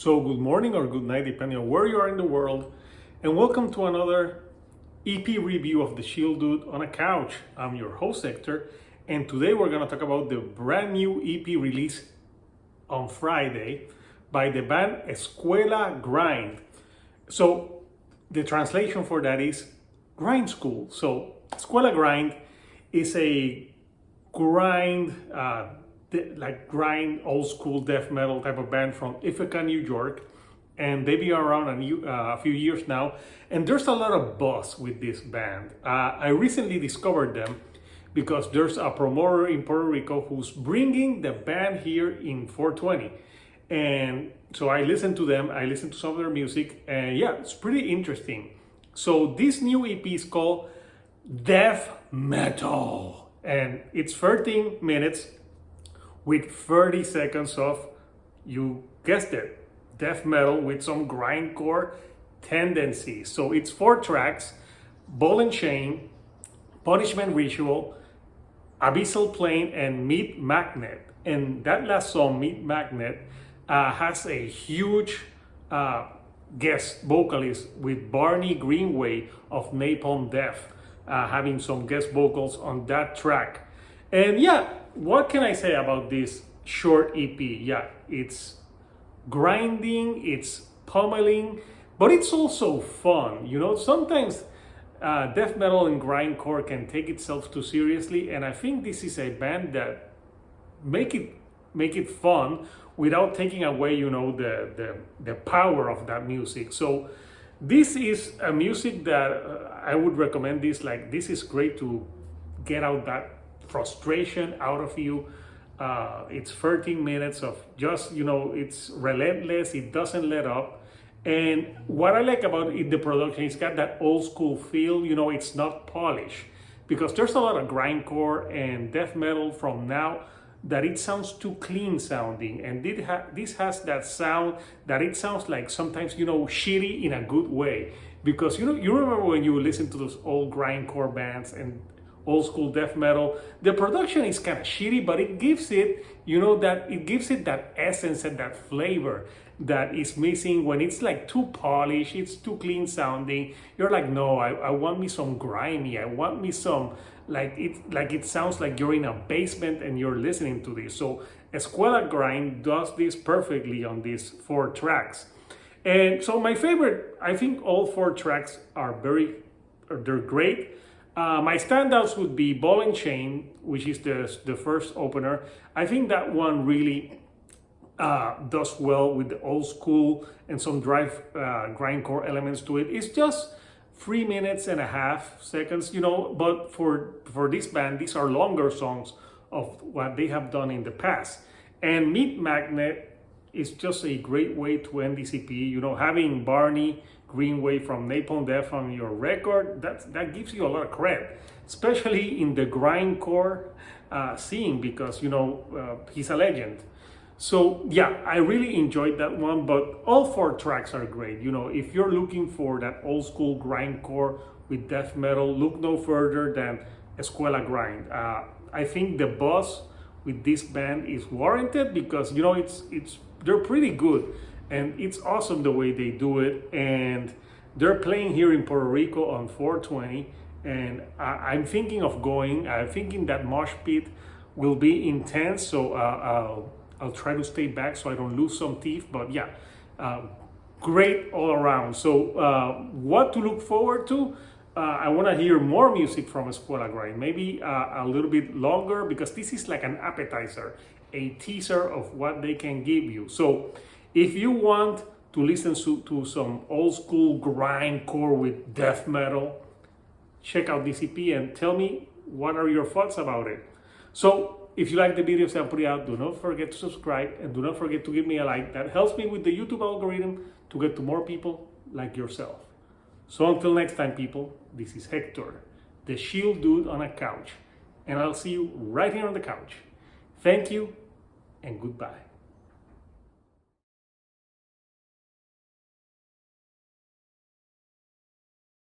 So good morning or good night, depending on where you are in the world, and welcome to another EP review of the Chill Dude on a Couch. I'm your host Hector, and today we're gonna talk about the brand new EP release on Friday by the band Escuela Grind. So the translation for that is Grind School. So Escuela Grind is a grind, grind old school death metal type of band from Ithaca, New York, and they've been around a few years now, and there's a lot of buzz with this band. I recently discovered them because there's a promoter in Puerto Rico who's bringing the band here in 420, and so I listened to them, I listened to some of their music, and yeah, it's pretty interesting. So this new EP is called Death Metal, and it's 13 minutes with 30 seconds of, you guessed it, death metal with some grindcore tendencies. So it's 4 tracks: Ball and Chain, Punishment Ritual, Abyssal Plane, and Meat Magnet. And that last song, Meat Magnet, has a huge guest vocalist with Barney Greenway of Napalm Death, having some guest vocals on that track. And yeah, what can I say about this short EP? Yeah, it's grinding, it's pummeling, but it's also fun. You know, sometimes death metal and grindcore can take itself too seriously, and I think this is a band that make it fun without taking away, you know, the power of that music. So this is a music that I would recommend. This is great to get out that frustration out of you. It's 13 minutes of just, you know, it's relentless, it doesn't let up. And what I like about it, the production, it's got that old school feel, you know, it's not polished, because there's a lot of grindcore and death metal from now that it sounds too clean sounding, and this has that sound that it sounds like sometimes, you know, shitty in a good way. Because, you know, you remember when you listen to those old grindcore bands and old school death metal, the production is kind of shitty, but it gives it, you know, that essence and that flavor that is missing when it's like too polished, it's too clean sounding. You're like, no, I want me some grimy, I want me some, it sounds like you're in a basement and you're listening to this. So Escuela Grind does this perfectly on these 4 tracks. And so my favorite, I think all 4 tracks they're great. My standouts would be Ball and Chain, which is the first opener. I think that one really does well with the old school and some grindcore elements to it. It's just 3 minutes and a half seconds, you know, but for this band, these are longer songs of what they have done in the past. And Meat Magnet is just a great way to end this EP. You know, having Barney Greenway from Napalm Death on your record, that gives you a lot of cred, especially in the grindcore scene, because, you know, he's a legend. So yeah, I really enjoyed that one, but all 4 tracks are great. You know, if you're looking for that old school grindcore with death metal, look no further than Escuela Grind. I think the buzz with this band is warranted because, you know, they're pretty good. And it's awesome the way they do it. And they're playing here in Puerto Rico on 420. And I'm thinking of going. I'm thinking that mosh pit will be intense. So I'll try to stay back so I don't lose some teeth. But yeah, great all around. So what to look forward to? I want to hear more music from Escuela Grind. Maybe a little bit longer, because this is like an appetizer, a teaser of what they can give you. So if you want to listen to some old school grindcore with death metal, check out this EP and tell me what are your thoughts about it. So if you like the videos I put out, do not forget to subscribe, and do not forget to give me a like. That helps me with the YouTube algorithm to get to more people like yourself. So until next time, people, this is Hector, the Chill Dude on a Couch, and I'll see you right here on the couch. Thank you and goodbye.